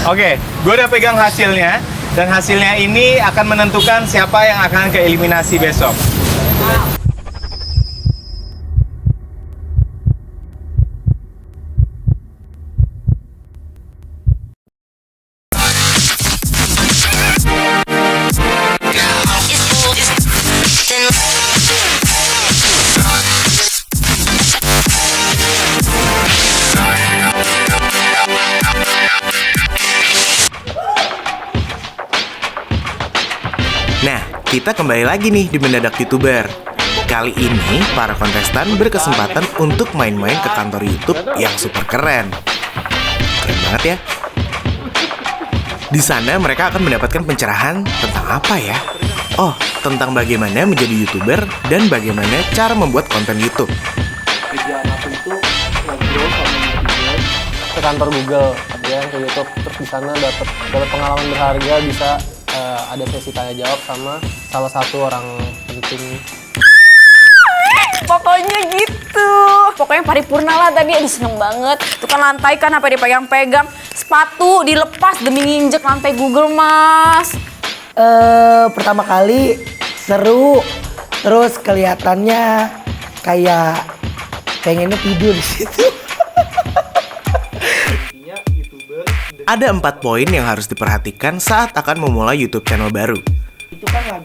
Oke, gue udah pegang hasilnya. Dan hasilnya ini akan menentukan siapa yang akan ke eliminasi besok. Nah, kita kembali lagi nih di Mendadak YouTuber. Kali ini, para kontestan berkesempatan untuk main-main ke kantor YouTube yang super keren. Keren banget ya. Di sana mereka akan mendapatkan pencerahan tentang apa ya? Oh, tentang bagaimana menjadi YouTuber dan bagaimana cara membuat konten YouTube. Kerjaan aku itu ngobrol sama netizen ke kantor Google, ya ke YouTube, terus di sana dapat pengalaman berharga, bisa ada sesi tanya jawab sama salah satu orang penting. Pokoknya gitu. Pokoknya paripurna lah tadi. Aduh seneng banget. Itu kan lantai kan apa dipegang-pegang. Sepatu dilepas demi nginjek lantai Google, Mas. Pertama kali seru. Terus kelihatannya kayak pengennya tidur di situ. Ada 4 poin yang harus diperhatikan saat akan memulai YouTube channel baru.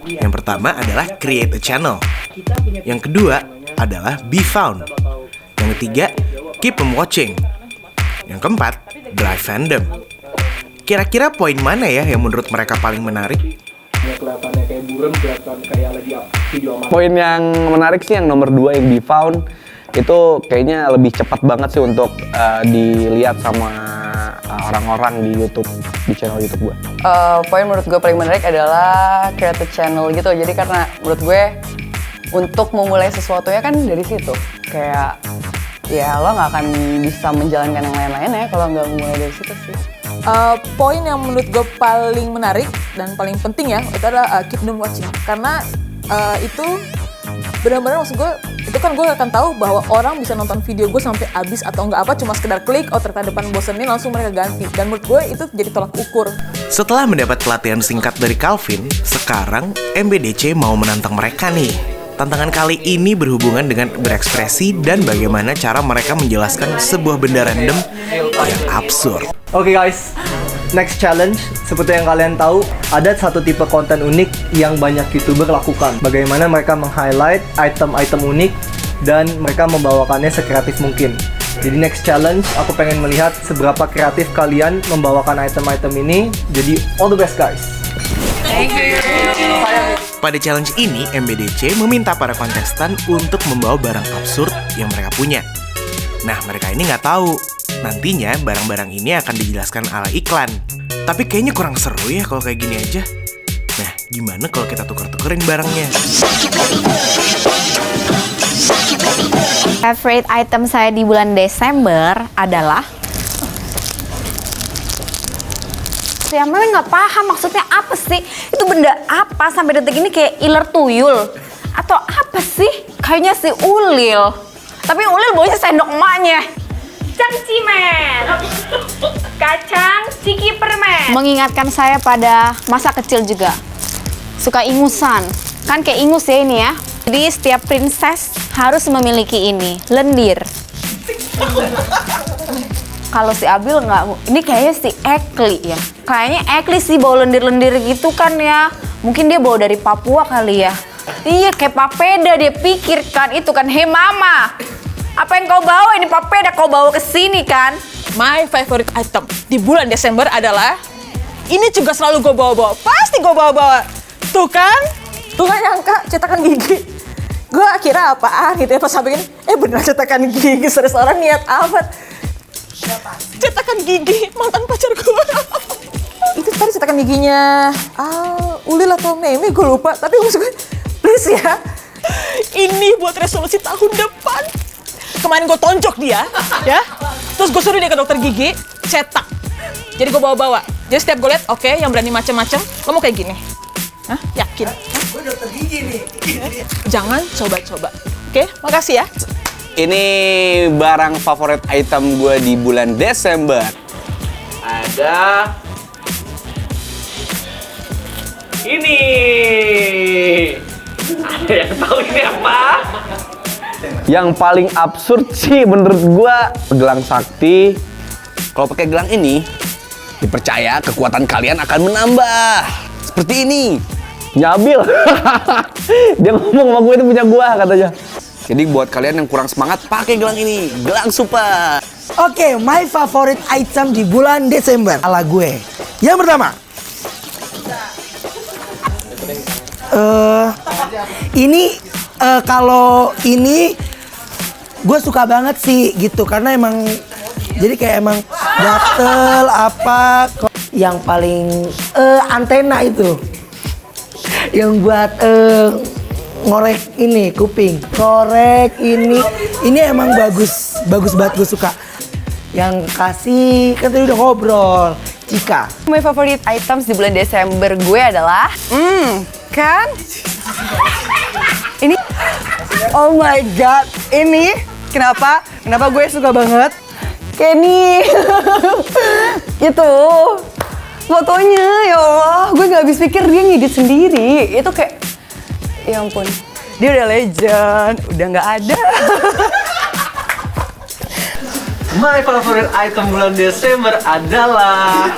Yang pertama adalah create a channel. Yang kedua adalah be found. Yang ketiga, keep on watching. Yang keempat, drive fandom. Kira-kira poin mana ya yang menurut mereka paling menarik? Kelihatannya kayak buram, kelihatan kayak lagi video amatir. Poin yang menarik sih yang nomor 2 yang be found. Itu kayaknya lebih cepat banget sih untuk dilihat sama orang-orang di YouTube, di channel YouTube gue. Poin menurut gue paling menarik adalah create a channel gitu. Jadi karena menurut gue untuk memulai sesuatu ya kan dari situ. Kayak ya lo nggak akan bisa menjalankan yang lain-lain ya kalau nggak mulai dari situ sih. Poin yang menurut gue paling menarik dan paling penting ya itu adalah keep them watching, karena itu benar-benar maksud gue itu kan gue akan tahu bahwa orang bisa nonton video gue sampai habis atau enggak apa cuma sekedar klik, oh ternyata depan bosenin langsung mereka ganti, dan menurut gue itu jadi tolak ukur. Setelah mendapat pelatihan singkat dari Calvin, sekarang MBDC mau menantang mereka nih. Tantangan kali ini berhubungan dengan berekspresi dan bagaimana cara mereka menjelaskan sebuah benda random yang absurd. Oke guys, next challenge. Seperti yang kalian tahu, ada satu tipe konten unik yang banyak YouTuber lakukan. Bagaimana mereka meng-highlight item-item unik dan mereka membawakannya sekreatif mungkin. Jadi next challenge, aku pengen melihat seberapa kreatif kalian membawakan item-item ini. Jadi all the best guys. Pada challenge ini, MBDC meminta para kontestan untuk membawa barang absurd yang mereka punya. Nah, mereka ini nggak tahu. Nantinya barang-barang ini akan dijelaskan ala iklan. Tapi kayaknya kurang seru ya kalau kayak gini aja. Nah, gimana kalau kita tuker-tukerin barangnya? Favorite item saya di bulan Desember adalah ya memang nggak paham maksudnya apa sih, itu benda apa sampai detik ini, kayak iler tuyul atau apa sih, kayaknya si ulil, tapi ulil baunya sendok emaknya. Cangcimen, kacang ciki permen. Mengingatkan saya pada masa kecil juga, suka ingusan kan, kayak ingus ya ini ya, jadi setiap princess harus memiliki ini, lendir. Kalau si Abil nggak, ini kayaknya si Ekli ya. Kayaknya Ekli sih bawa lendir-lendir gitu kan ya. Mungkin dia bawa dari Papua kali ya. Iya, kayak papeda dia pikirkan itu kan. Hei mama, apa yang kau bawa ini papeda, kau bawa ke sini kan? My favorite item di bulan Desember adalah ini juga selalu gue bawa-bawa. Pasti gue bawa-bawa. Tuh kan? Tuh nggak nyangka cetakan gigi. Gue kira apaan gitu ya pas sampai ini. Beneran cetakan gigi, serius orang niat amat. Cetakan gigi mantan pacar gue. Itu tadi cetakan giginya Ulil atau Meme gue lupa, tapi maksud gue please ya, ini buat resolusi tahun depan. Kemarin gue tonjok dia ya, terus gue suruh dia ke dokter gigi cetak, jadi gue bawa-bawa. Jadi setiap gue liat, oke, yang berani macem-macem lo mau kayak gini. Hah? Yakin? Gue dokter gigi nih. Jangan coba-coba. Oke, makasih ya. Ini barang favorit item gue di bulan Desember. Ada Ini. Ada yang tahu ini apa? Yang paling absurd sih menurut gua gelang sakti. Kalau pakai gelang ini, dipercaya kekuatan kalian akan menambah. Seperti ini. Nyabil. Dia ngomong sama gue itu punya gua katanya. Jadi buat kalian yang kurang semangat, pakai gelang ini. Gelang super. Oke, my favorite item di bulan Desember ala gue. Yang pertama. Ini kalau ini gue suka banget sih gitu karena emang jadi kayak emang gatel apa yang paling antena itu yang buat ngorek ini kuping korek ini emang bagus banget gue suka yang kasih kan tadi udah ngobrol Cika. My favorite items di bulan Desember gue adalah kan ini oh my god ini kenapa gue suka banget Kenny itu fotonya ya Allah gue nggak habis pikir dia ngedit sendiri itu kayak ya ampun dia udah legend udah nggak ada. My favorite item bulan Desember adalah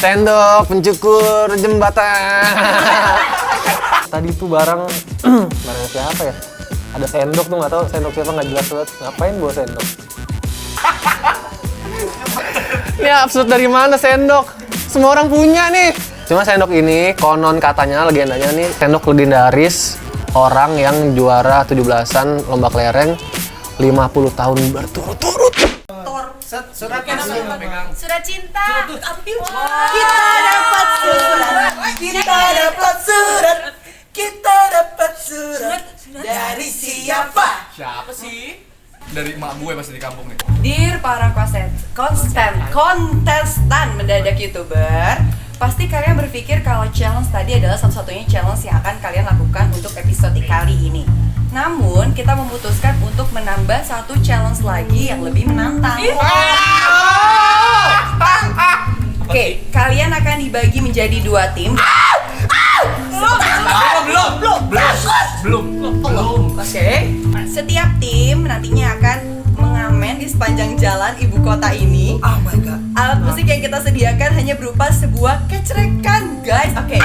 Sendok pencukur jembatan. Tadi tuh barang siapa ya? Ada sendok tuh nggak tahu sendok siapa nggak jelas banget. Ngapain bawa sendok? Ini absurd dari mana sendok? Semua orang punya nih. Cuma sendok ini konon katanya legendanya nih sendok legendaris orang yang juara 17-an lomba kelereng 50 tahun berturut-turut. Surat cinta. Kita dapat surat dari siapa? Siapa sih? Dari emak gue pasti di kampung nih. Dear para kontestan mendadak YouTuber, pasti kalian berpikir kalau challenge tadi adalah satu-satunya challenge yang akan kalian lakukan untuk episode kali ini. Namun, kita memutuskan untuk menambah satu challenge lagi yang lebih menantang. Oke, kalian akan dibagi menjadi 2 tim. Belum. Oke. Setiap tim nantinya akan mengamen di sepanjang jalan ibu kota ini. Oh my god. Alat musik yang kita sediakan hanya berupa sebuah kecrekan, guys. Oke.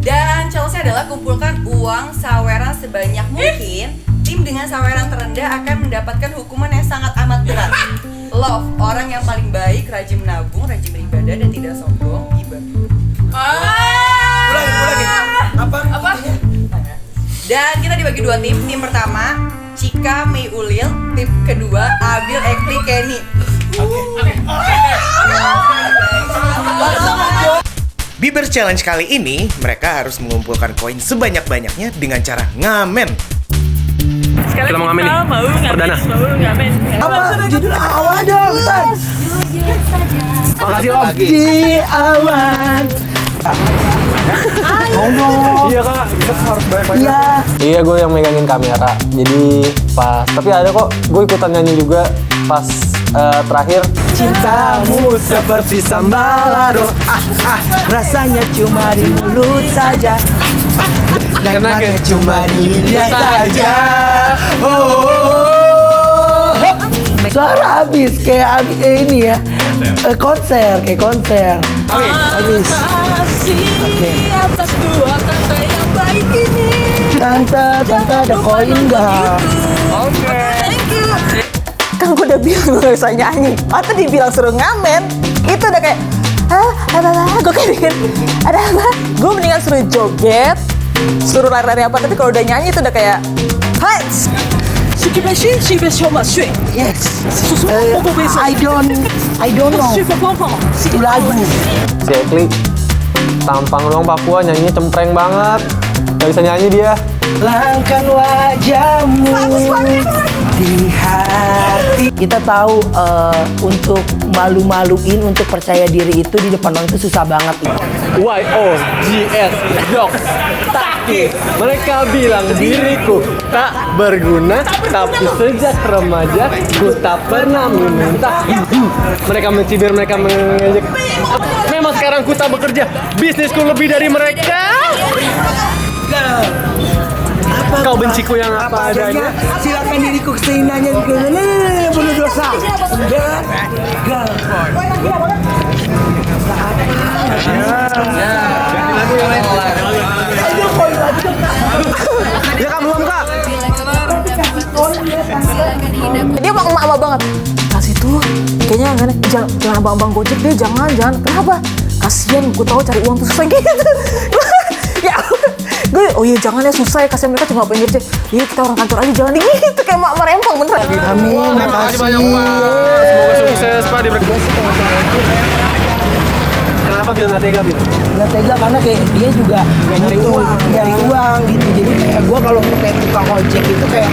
Dan challenge-nya adalah kumpulkan uang saweran sebanyak mungkin. Tim dengan saweran terendah akan mendapatkan hukuman yang sangat amat berat. Love, orang yang paling baik, rajin menabung, rajin beribadah, dan tidak sombong. Ulangi. Apa? Dan kita dibagi 2 tim. Tim pertama, Cika, Mei Ulil. Tim kedua, Abil, Ekli, Kenny. Bieber Challenge kali ini, mereka harus mengumpulkan koin sebanyak-banyaknya dengan cara ngamen. Kita mau ngamen nih. Perdana. Apa judul awal dong? Makasih Om. Di awan. Iya kak, kita harus banyak-banyak. Iya. Iya gue yang megangin kamera. Jadi pas, tapi ada kok gue ikutan nyanyi juga pas terakhir. Cintamu seperti sambalado. Rasanya cuma di mulut saja. Nikmatnya cuma di lidah saja. Suara habis kayak ini ya. Konser. Habis. Oke. Tante ada koin nggak? Oke. Kan gue udah bilang gue gak bisa nyanyi. Atau dibilang suruh ngamen, itu udah kayak gue kayak bikin ada apa? Gue mendingan suruh joget, suruh lari-lari apa. Tapi kalau udah nyanyi itu udah kayak Heights. Yes. I don't know. Itu lagu. Si Ekli tampang doang Papua nyanyinya cempreng banget. Gak bisa nyanyi dia. Langkan wajahmu di hati. Kita tahu untuk malu-maluin, untuk percaya diri itu di depan orang itu susah banget. YOGS Jokes Takis. Mereka bilang diriku tak berguna, tapi sejak remaja ku tak pernah meminta. Mereka mencibir, mereka mengejek. Memang sekarang ku tak bekerja, bisnisku lebih dari mereka. Kau benciku yang apa adanya. Silakan diriku kesehinanya. Bunuh dosa. Ya kamu Kak. Dia emak-emak banget. Kasih tuh, kayaknya enggak nih. Jangan abang-abang Gojek deh, jangan. Kenapa? Kasian, gue tahu cari uang tuh susah gitu. Ya, gue, oh iya jangan ya, susah ya, kasihan mereka cuma pengen kerja. Iya kita orang kantor aja, jangan gitu kayak emak merempong beneran. Amin, makasih. Semoga sukses Pak di Kenapa bilang nggak tega, Bil? Nggak tega karena kayak dia juga nyari uang gitu. Jadi kayak gue kalau kayak tukang ojek itu kayak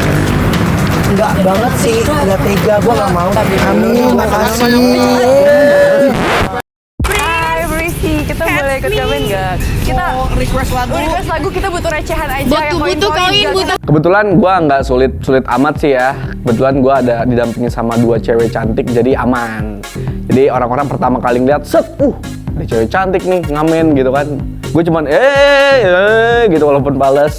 nggak banget sih, nggak tega, gue nggak mau. Amin, makasih. Kita boleh ikut komen nggak? Kita request lagu, kita butuh recehan aja. Butuh koin. Kebetulan gue nggak sulit amat sih ya. Kebetulan gue ada didampingi sama 2 cewek cantik, jadi aman. Jadi orang-orang pertama kali ngeliat, set, ada cewek cantik nih ngamen gitu kan. Gue cuman gitu walaupun pales.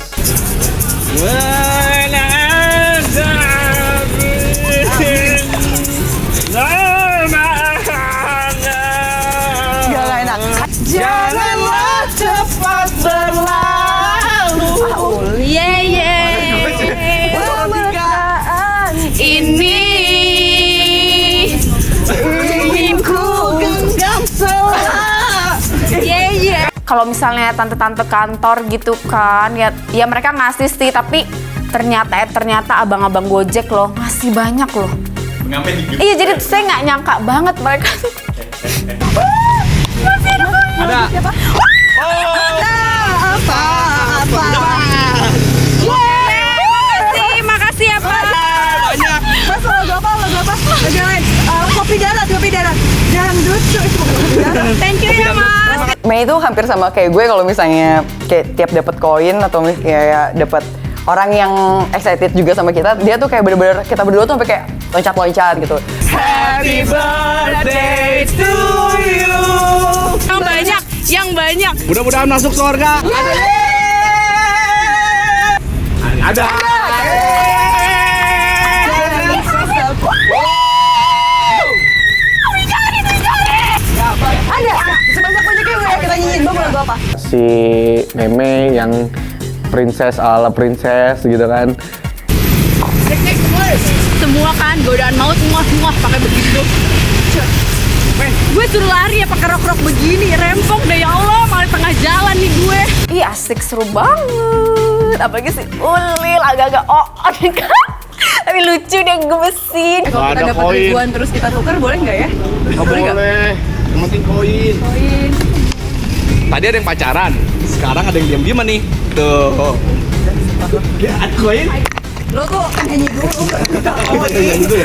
Janganlah cepat berlalu. Pernikahan ini ingin ku genggam selalu. Kalau misalnya tante-tante kantor gitu kan, ya mereka ngasih sih, tapi ternyata abang-abang Gojek loh ngasih banyak loh. Iya, jadi saya nggak nyangka banget mereka tuh. Ada. Makasih ya Pak. Banyak. Mas, lagu apa? Kopi darat. Dangdut. Thank you ya Mas. Mei itu hampir sama kayak gue kalau misalnya kayak tiap dapat koin atau kayak dapat orang yang excited juga sama kita, dia tuh kayak bener-bener kita berdua tuh sampai kayak loncat-loncat gitu. Happy birthday to you. Yang banyak. Mudah-mudahan masuk surga. Ada. Sebanyak-banyaknya gue kita nyanyiin, Bang, lagu apa? Si Meme yang princess ala princess gitu kan. Semua kan godaan maut semua pakai begitu. Gue suruh lari ya pakai rok-rok begini, rempong deh ya Allah, malah tengah jalan nih gue. Ih asik, seru banget. Apalagi si Ulil agak-agak kan. Tapi lucu deh, gemesin. Kalau kita dapat ribuan terus kita tukar boleh nggak ya? Boleh. Yang penting koin. Tadi ada yang pacaran, sekarang ada yang diam-diaman nih. Tuh. Koin. Lo tuh nyanyi dulu.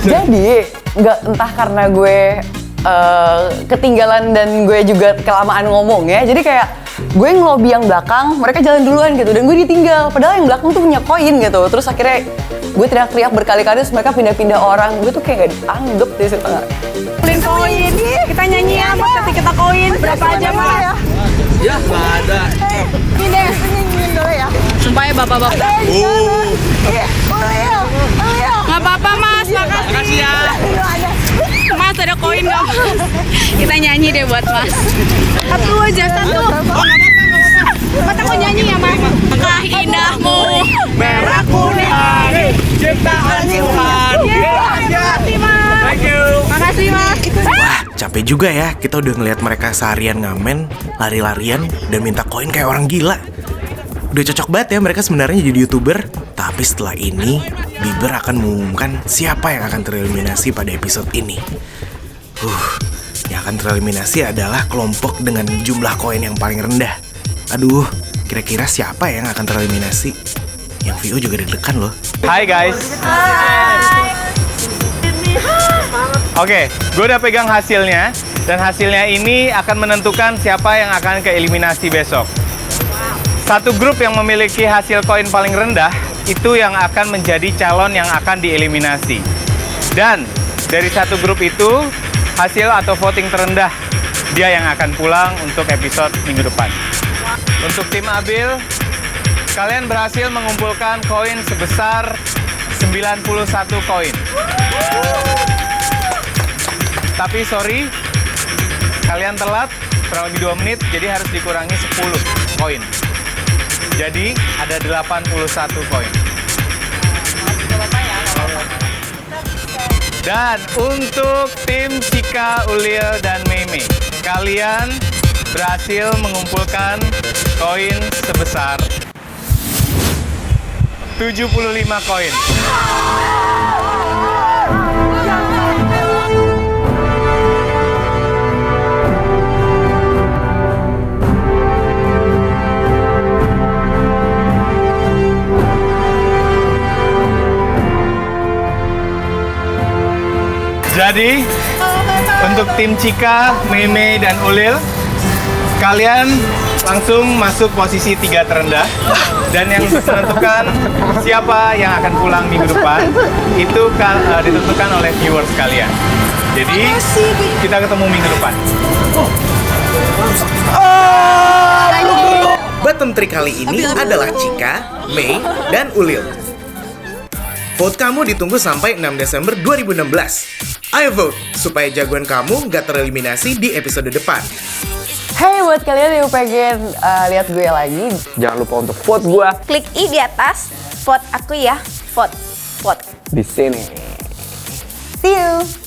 Jadi nggak entah karena gue ketinggalan dan gue juga kelamaan ngomong ya. Jadi kayak gue ngelobi yang belakang, mereka jalan duluan gitu dan gue ditinggal. Padahal yang belakang tuh punya koin gitu. Terus akhirnya gue teriak-teriak berkali-kali, terus mereka pindah-pindah orang. Gue tuh kayak gak dianggap di situ. Koin, kita nyanyi ya Mas, nanti kita koin berapa aja Mas? Ya nggak ada. Ini deh, nyanyiin dulu ya. Sumpah ya bapak-bapak. Nggak apa-apa Mas, makasih ya. Mas ada koin nggak? Kita nyanyi deh buat Mas. Satu aja, satu. Mata mau nyanyi ya Mas? Kah indahmu merah kuning ciptaan Tuhan. Makasih Mas. Thank you. Makasih Mas. Wah, capek juga ya. Kita udah ngeliat mereka seharian ngamen, lari-larian, dan minta koin kayak orang gila. Udah cocok banget ya mereka sebenarnya jadi YouTuber. Tapi setelah ini, Bieber akan mengumumkan siapa yang akan tereliminasi pada episode ini. Yang akan tereliminasi adalah kelompok dengan jumlah koin yang paling rendah. Aduh, kira-kira siapa yang akan tereliminasi? Yang VO juga deg-degan loh. Hai guys. Oke, gue udah pegang hasilnya. Dan hasilnya ini akan menentukan siapa yang akan ke eliminasi besok. Satu grup yang memiliki hasil koin paling rendah, itu yang akan menjadi calon yang akan dieliminasi. Dan dari satu grup itu, hasil atau voting terendah, dia yang akan pulang untuk episode minggu depan. Untuk tim Abil, kalian berhasil mengumpulkan koin sebesar 91 koin. Tapi sorry, kalian telat kurang lebih 2 menit, jadi harus dikurangi 10 koin. Jadi ada 81 koin. Dan untuk tim Cika, Ulil, dan Meme, kalian berhasil mengumpulkan koin sebesar 75 koin. Jadi, untuk tim Cika, Meme, dan Ulil, kalian langsung masuk posisi 3 terendah. Dan yang menentukan siapa yang akan pulang minggu depan, itu ditentukan oleh viewers kalian. Jadi, kita ketemu minggu depan. Bottom 3 kali ini adalah Cika, Mei, dan Ulil. Vote kamu ditunggu sampai 6 Desember 2016. Ayo vote, supaya jagoan kamu nggak tereliminasi di episode depan. Hey, buat kalian yang pengen lihat gue lagi, Jangan lupa untuk vote gue Klik I di atas, vote aku ya, vote. di sini. see you!